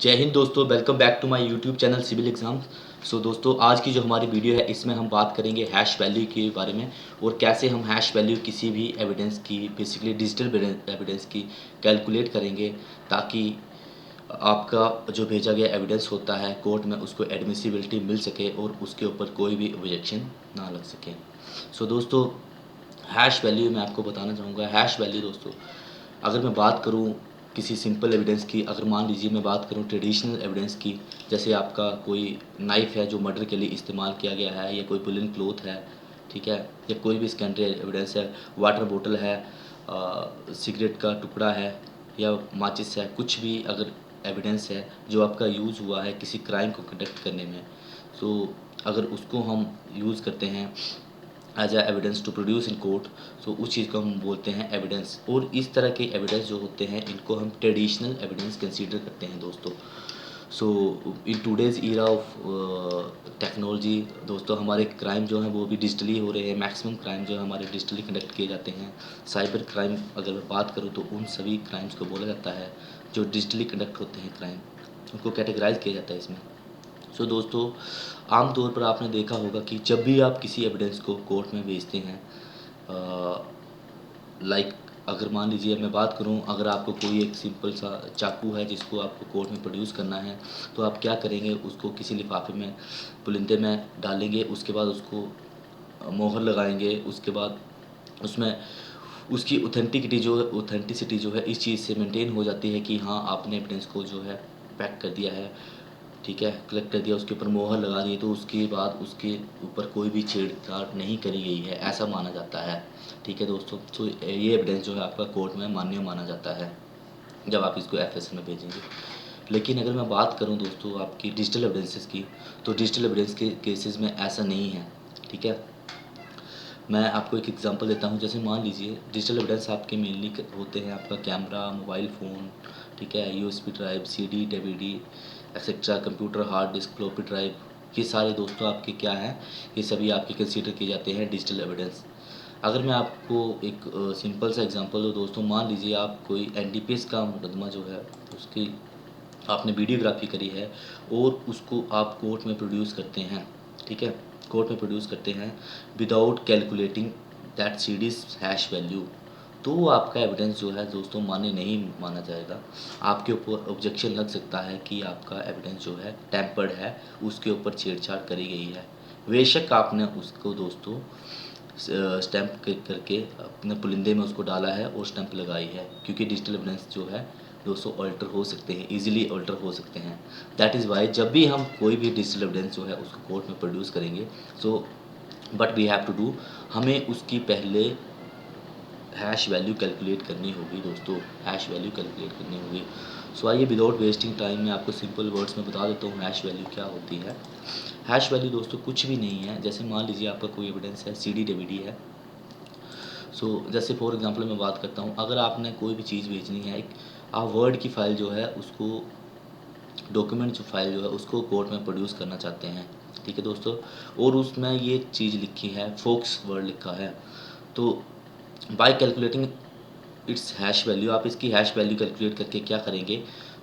जय हिंद दोस्तों, welcome back to my YouTube channel civil exams. So दोस्तों, आज की जो हमारी वीडियो है इसमें हम बात करेंगे हैश वैल्यू के बारे में और कैसे हम हैश वैल्यू किसी भी एविडेंस की, बेसिकली डिजिटल एविडेंस की कैलकुलेट करेंगे, ताकि आपका जो भेजा गया एविडेंस होता है कोर्ट में उसको एडमिसिबिलिटी मिल सके और उसके ऊपर कोई भी ऑब्जेक्शन ना लग सके। सो दोस्तों, हैश वैल्यू मैं आपको बताना चाहूँगा। हैश वैल्यू दोस्तों, अगर मैं बात करूँ किसी सिंपल एविडेंस की, अगर मान लीजिए मैं बात करूँ ट्रेडिशनल एविडेंस की, जैसे आपका कोई नाइफ़ है जो मर्डर के लिए इस्तेमाल किया गया है, या कोई वुलन क्लॉथ है, ठीक है, या कोई भी सेकेंडरी एविडेंस है, वाटर बोतल है, सिगरेट का टुकड़ा है, या माचिस है, कुछ भी अगर एविडेंस है जो आपका यूज़ हुआ है किसी क्राइम को कंडक्ट करने में, सो अगर उसको हम यूज़ करते हैं as a evidence to produce in court, so उस चीज़ को हम बोलते हैं एविडेंस। और इस तरह के एविडेंस जो होते हैं इनको हम ट्रेडिशनल एविडेंस कंसीडर करते हैं दोस्तों। So in today's era of technology दोस्तों, हमारे क्राइम जो हैं वो भी डिजिटली हो रहे हैं। मैक्सिमम क्राइम जो है हमारे डिजिटली कंडक्ट किए जाते हैं। साइबर क्राइम अगर मैं बात करूँ तो उन सभी क्राइम्स को बोला जाता है जो डिजिटली कंडक्ट होते हैं क्राइम, उनको कैटेगराइज किया जाता है इसमें। सो दोस्तों, आम तौर पर आपने देखा होगा कि जब भी आप किसी एविडेंस को कोर्ट में भेजते हैं, लाइक अगर मान लीजिए मैं बात करूं, अगर आपको कोई एक सिंपल सा चाकू है जिसको आपको कोर्ट में प्रोड्यूस करना है, तो आप क्या करेंगे, उसको किसी लिफाफे में पुलिंदे में डालेंगे, उसके बाद उसको मोहर लगाएंगे, उसके बाद उसमें उसकी ऑथेंटिसिटी जो है इस चीज़ से मेंटेन हो जाती है कि हाँ, आपने एविडेंस को जो है पैक कर दिया है, ठीक है, कलेक्ट कर दिया, उसके ऊपर मोहर लगा दी, तो उसके बाद उसके ऊपर कोई भी छेड़छाड़ नहीं करी गई है, ऐसा माना जाता है। ठीक है दोस्तों, तो ये एविडेंस जो है आपका कोर्ट में मान्य माना जाता है जब आप इसको एफएसएल में भेजेंगे। लेकिन अगर मैं बात करूं दोस्तों आपकी डिजिटल एविडेंसेस की, तो डिजिटल एविडेंस के केसेस में ऐसा नहीं है। ठीक है, मैं आपको एक एग्जांपल देता हूँ। जैसे मान लीजिए डिजिटल एविडेंस आपके मेनली होते हैं आपका कैमरा, मोबाइल फ़ोन, ठीक है, USB drive, CD, DVD etcetera, computer hard disk, floppy drive, ये सारे दोस्तों आपके क्या हैं, ये सभी आपके कंसीडर किए जाते हैं डिजिटल एविडेंस। अगर मैं आपको एक सिंपल सा एग्जांपल दूँ दोस्तों, मान लीजिए आप कोई एनडीपीएस का मुकदमा जो है उसकी आपने वीडियोग्राफी करी है और उसको आप कोर्ट में प्रोड्यूस करते हैं, ठीक है, कोर्ट में प्रोड्यूस करते हैं without calculating that CDs hash value, तो वो आपका एविडेंस जो है दोस्तों मान्य नहीं माना जाएगा। आपके ऊपर ऑब्जेक्शन लग सकता है कि आपका एविडेंस जो है टेम्पर्ड है, उसके ऊपर छेड़छाड़ करी गई है। बेशक आपने उसको दोस्तों स्टैंप करके अपने पुलिंदे में उसको डाला है और स्टैंप लगाई है, क्योंकि डिजिटल एविडेंस जो है दोस्तों ऑल्टर हो सकते हैं, इजीली ऑल्टर हो सकते हैं। दैट इज़ वाई जब भी हम कोई भी डिजिटल एविडेंस जो है उसको कोर्ट में प्रोड्यूस करेंगे, so but we have to do, हमें उसकी पहले हैश वैल्यू कैलकुलेट करनी होगी दोस्तों, हैश वैल्यू कैलकुलेट करनी होगी। सो आइए विदाउट वेस्टिंग टाइम मैं आपको सिंपल वर्ड्स में बता देता हूँ हैश वैल्यू क्या होती है। हैश वैल्यू दोस्तों कुछ भी नहीं है। जैसे मान लीजिए आपका कोई एविडेंस है, सीडी डीवीडी है। सो जैसे फॉर एग्जांपल मैं बात करता हूँ, अगर आपने कोई भी चीज़ भेजनी है, एक आप वर्ड की फ़ाइल जो है उसको, डॉक्यूमेंट जो फाइल जो है उसको कोर्ट में प्रोड्यूस करना चाहते हैं, ठीक है दोस्तों, और उसमें ये चीज़ लिखी है, फोक्स वर्ड लिखा है, तो bye calculating it's hash value, आप इसकी हैश वैल्यू कैलकुलेट करके क्या करेंगे,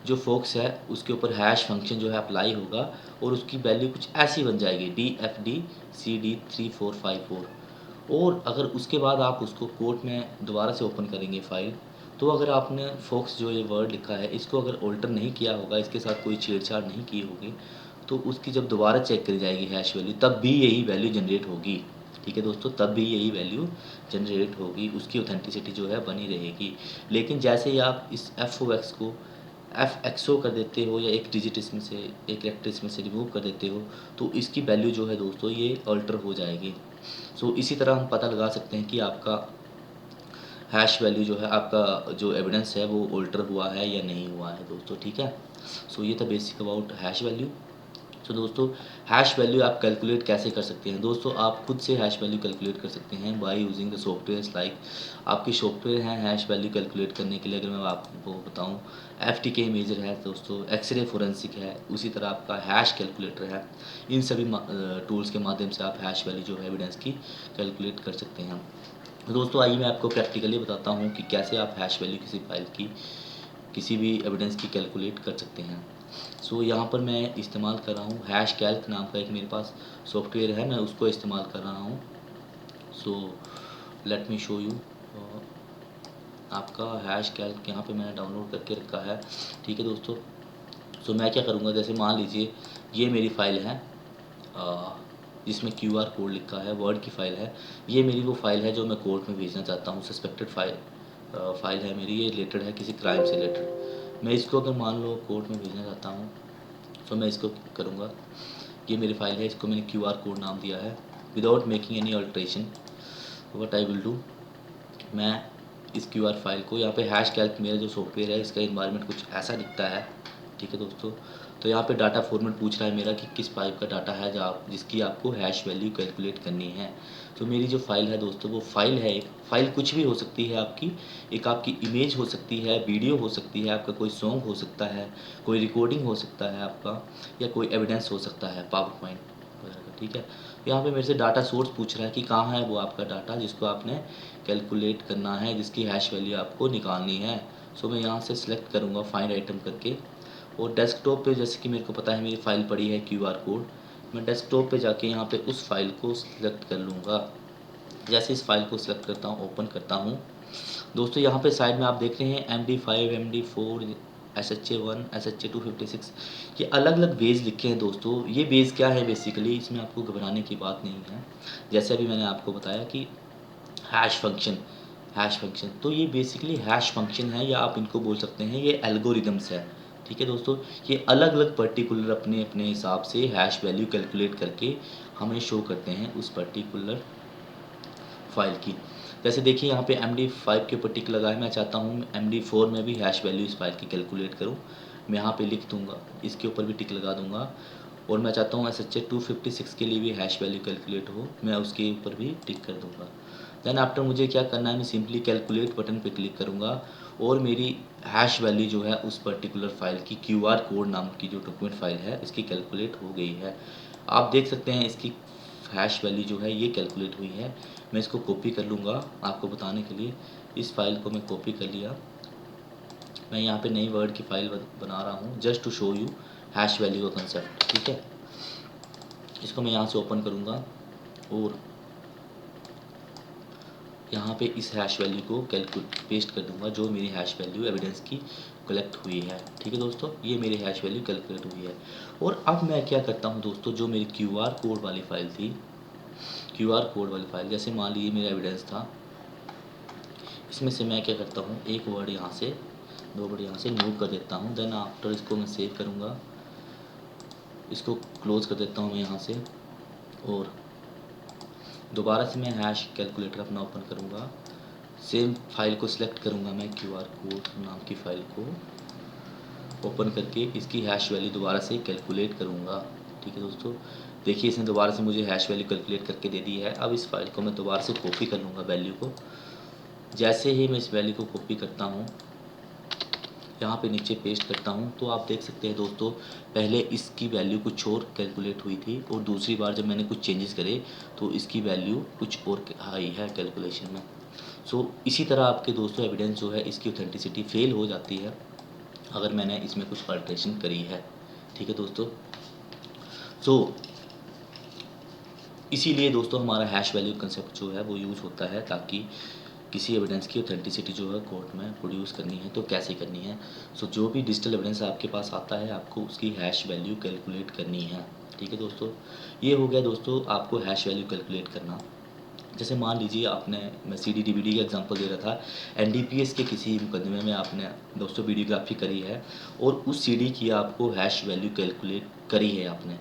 जो फोक्स है उसके ऊपर हैश फंक्शन जो है अप्लाई होगा और उसकी वैल्यू कुछ ऐसी बन जाएगी, DFD CD3454। और अगर उसके बाद आप उसको कोर्ट में दोबारा से ओपन करेंगे फ़ाइल, तो अगर आपने फोक्स जो ये वर्ड लिखा है इसको अगर ऑल्टर नहीं किया होगा, इसके साथ कोई छेड़छाड़ नहीं की होगी, तो उसकी जब दोबारा चेक करी जाएगी हैश वैल्यू, तब भी यही वैल्यू जनरेट होगी। ठीक है दोस्तों, तब भी यही वैल्यू जनरेट होगी, उसकी ऑथेंटिसिटी जो है बनी रहेगी। लेकिन जैसे ही आप इस एफ ओ एक्स को एफ एक्सओ कर देते हो, या एक डिजिट इसमें से, एक कैरेक्टर इसमें से रिमूव कर देते हो, तो इसकी वैल्यू जो है दोस्तों ये अल्टर हो जाएगी। सो इसी तरह हम पता लगा सकते हैं कि आपका हैश वैल्यू जो है, आपका जो एविडेंस है वो अल्टर हुआ है या नहीं हुआ है दोस्तों, ठीक है। सो ये था बेसिक अबाउट हैश वैल्यू। तो दोस्तों, हैश वैल्यू आप कैलकुलेट कैसे कर सकते हैं दोस्तों, आप खुद से हैश वैल्यू कैलकुलेट कर सकते हैं by using the softwares like, आपकी सॉफ्टवेयर हैं हैश वैल्यू कैलकुलेट करने के लिए। अगर मैं आपको बताऊं, FTK इमेजर है दोस्तों, एक्सरे फोरेंसिक है, उसी तरह आपका हैश कैलकुलेटर है। इन सभी टूल्स के माध्यम से आप हैश वैल्यू जो है एविडेंस की कैलकुलेट कर सकते हैं। दोस्तों आइए मैं आपको प्रैक्टिकली बताता हूँ कि कैसे आप हैश वैल्यू किसी फाइल की किसी भी एविडेंस की कैलकुलेट कर सकते हैं। सो यहाँ पर मैं इस्तेमाल कर रहा हूँ हैश कैल्क नाम का एक मेरे पास सॉफ्टवेयर है, मैं उसको इस्तेमाल कर रहा हूँ। So let me show you. आपका हैश कैल्क यहाँ पे मैंने डाउनलोड करके रखा है, ठीक है दोस्तों। सो मैं क्या करूँगा, जैसे मान लीजिए ये मेरी फ़ाइल है जिसमें QR कोड लिखा है, वर्ड की फ़ाइल है। ये मेरी वो फ़ाइल है जो मैं कोर्ट में भेजना चाहता हूँ, सस्पेक्टेड फ़ाइल है मेरी, ये रिलेटेड है किसी क्राइम से रिलेटेड। मैं इसको अगर मान लो कोर्ट में भेजना चाहता हूँ तो मैं इसको करूँगा, ये मेरी फ़ाइल है, इसको मैंने QR कोड नाम दिया है। Without making any alteration what I will do, मैं इस QR फाइल को यहाँ पे हैश कैल्क मेरा जो सॉफ्टवेयर है इसका इन्वायरमेंट कुछ ऐसा दिखता है, ठीक है दोस्तों। तो यहाँ पे डाटा फॉर्मेट पूछ रहा है मेरा कि किस टाइप का डाटा है जिसकी आपको हैश वैल्यू कैलकुलेट करनी है। तो मेरी जो फ़ाइल है दोस्तों वो फ़ाइल है, एक फ़ाइल कुछ भी हो सकती है आपकी, एक आपकी इमेज हो सकती है, वीडियो हो सकती है, आपका कोई सॉन्ग हो सकता है, कोई रिकॉर्डिंग हो सकता है आपका, या कोई एविडेंस हो सकता है पावर पॉइंट वगैरह का, ठीक है। यहाँ पे मेरे से डाटा सोर्स पूछ रहा है कि कहाँ है वो आपका डाटा जिसको आपने कैलकुलेट करना है, जिसकी हैश वैल्यू आपको निकालनी है। सो मैं यहाँ से सिलेक्ट करूँगा फाइंड आइटम करके, और डेस्कटॉप पे जैसे कि मेरे को पता है मेरी फ़ाइल पड़ी है QR कोड, मैं डेस्कटॉप पे जाके यहाँ पे उस फाइल को सिलेक्ट कर लूँगा। जैसे इस फाइल को सिलेक्ट करता हूँ, ओपन करता हूँ दोस्तों, यहाँ पे साइड में आप देख रहे हैं MD5 MD4 SHA1 SHA256, ये अलग अलग बेस लिखे हैं दोस्तों। ये बेस क्या है बेसिकली, इसमें आपको घबराने की बात नहीं है। जैसे अभी मैंने आपको बताया कि हैश फंक्शन, तो ये बेसिकली हैश फंक्शन है, या आप इनको बोल सकते हैं ये एल्गोरिदम्स है, ठीक है दोस्तों। ये अलग अलग पर्टिकुलर अपने अपने हिसाब से हैश वैल्यू कैलकुलेट करके हमें शो करते हैं उस पर्टिकुलर फाइल की। जैसे देखिए यहाँ पे MD5 के ऊपर टिक लगा है, मैं चाहता हूँ MD4 में भी हैश वैल्यू इस फाइल की कैलकुलेट करूँ, मैं यहाँ पे लिख दूँगा, इसके ऊपर भी टिक लगा दूँगा। और मैं चाहता हूँ SHA256 के लिए भी हैश वैल्यू कैलकुलेट हो, मैं उसके ऊपर भी टिक कर दूँगा। देन आफ्टर मुझे क्या करना है, मैं सिंपली कैलकुलेट बटन पे क्लिक करूँगा और मेरी हैश वैल्यू जो है उस पर्टिकुलर फाइल की QR कोड नाम की जो डॉक्यूमेंट फाइल है इसकी कैलकुलेट हो गई है। आप देख सकते हैं इसकी हैश वैल्यू जो है ये कैलकुलेट हुई है। मैं इसको कॉपी कर लूँगा आपको बताने के लिए, इस फाइल को मैं कॉपी कर लिया। मैं यहाँ पे नई वर्ड की फाइल बना रहा हूँ just to show you hash value का कंसेप्ट, ठीक है। इसको मैं यहाँ से ओपन करूँगा और यहाँ पे इस हैश वैल्यू को पेस्ट कर दूँगा जो मेरी हैश वैल्यू एविडेंस की कलेक्ट हुई है, ठीक है दोस्तों। ये मेरी हैश वैल्यू कैलकुलेट हुई है। और अब मैं क्या करता हूँ दोस्तों, जो मेरी QR कोड वाली फ़ाइल थी, QR कोड वाली फ़ाइल, जैसे मान लीजिए मेरा एविडेंस था, इसमें से मैं क्या करता हूँ, एक वर्ड यहाँ से, दो वर्ड यहाँ से मूव कर देता हूँ। देन आफ्टर इसको मैं सेव करूँगा, इसको क्लोज़ कर देता हूँ मैं यहाँ से, और दोबारा से मैं हैश कैलकुलेटर अपना ओपन करूँगा। सेम फाइल को सिलेक्ट करूँगा मैं, QR कोड नाम की फ़ाइल को ओपन करके इसकी हैश वैल्यू दोबारा से कैलकुलेट करूँगा, ठीक है दोस्तों। देखिए इसने दोबारा से मुझे हैश वैल्यू कैलकुलेट करके दे दी है। अब इस फाइल को मैं दोबारा से कॉपी कर लूँगा वैल्यू को। जैसे ही मैं इस वैल्यू को कॉपी करता हूँ, यहाँ पे नीचे पेस्ट करता हूँ, तो आप देख सकते हैं दोस्तों, पहले इसकी वैल्यू कुछ और कैलकुलेट हुई थी और दूसरी बार जब मैंने कुछ चेंजेस करे तो इसकी वैल्यू कुछ और आई है कैलकुलेशन में। सो इसी तरह आपके दोस्तों एविडेंस जो है इसकी ऑथेंटिसिटी फेल हो जाती है अगर मैंने इसमें कुछ अल्ट्रेशन करी है, ठीक है दोस्तों। सो इसीलिए दोस्तों हमारा हैश वैल्यू कंसेप्ट जो है वो यूज़ होता है, ताकि किसी एविडेंस की ऑथेंटिसिटी जो है कोर्ट में प्रोड्यूस करनी है तो कैसे करनी है। सो जो भी डिजिटल एविडेंस आपके पास आता है आपको उसकी हैश वैल्यू कैलकुलेट करनी है, ठीक है दोस्तों। ये हो गया दोस्तों आपको हैश वैल्यू कैलकुलेट करना। जैसे मान लीजिए आपने, मैं CD DVD का एग्जांपल दे रहा था, NDPS के किसी मुकदमे में आपने दोस्तों वीडियोग्राफी करी है और उस CD की आपको हैश वैल्यू कैलकुलेट करी है आपने,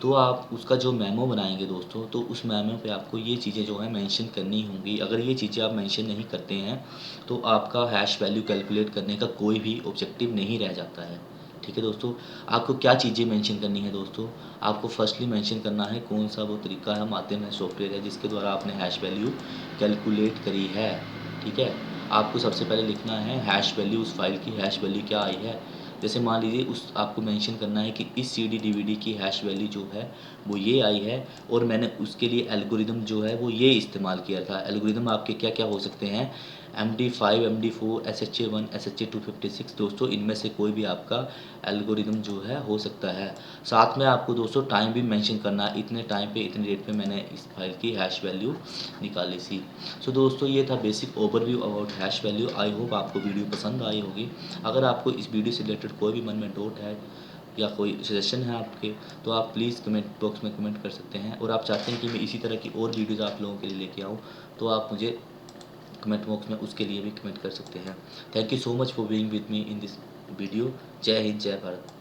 तो आप उसका जो मेमो बनाएंगे दोस्तों, तो उस मेमो पे आपको ये चीज़ें जो है मेंशन करनी होंगी। अगर ये चीज़ें आप मेंशन नहीं करते हैं तो आपका हैश वैल्यू कैलकुलेट करने का कोई भी ऑब्जेक्टिव नहीं रह जाता है, ठीक है दोस्तों। आपको क्या चीज़ें मेंशन करनी है दोस्तों, आपको फर्स्टली मेंशन करना है कौन सा वो तरीका है, माध्यम है, सॉफ्टवेयर है जिसके द्वारा आपने हैश वैल्यू कैलकुलेट करी है, ठीक है। आपको सबसे पहले लिखना है हैश वैल्यू, उस फाइल की हैश वैल्यू क्या आई है। जैसे मान लीजिए उस आपको मेंशन करना है कि इस CD DVD की हैश वैल्यू जो है वो ये आई है और मैंने उसके लिए एल्गोरिदम जो है वो ये इस्तेमाल किया था। एल्गोरिदम आपके क्या क्या हो सकते हैं, MD5, MD4, SHA1, SHA256 दोस्तों इनमें से कोई भी आपका एल्गोरिदम जो है हो सकता है। साथ में आपको दोस्तों टाइम भी मेंशन करना है, इतने टाइम पे इतनी डेट पे मैंने इस फाइल की हैश वैल्यू निकाली थी। सो दोस्तों ये था basic overview about hash value. I hope आपको वीडियो पसंद आई होगी। अगर आपको इस वीडियो से रिलेटेड कोई भी मन में डाउट है या कोई सजेशन है आपके, तो आप प्लीज़ कमेंट बॉक्स में कमेंट कर सकते हैं। और आप चाहते हैं कि मैं इसी तरह की और वीडियोज़ आप लोगों के लिए लेके आऊँ, तो आप मुझे कमेंट बॉक्स में उसके लिए भी कमेंट कर सकते हैं। Thank you so much for being with me in this video. जय हिंद, जय भारत।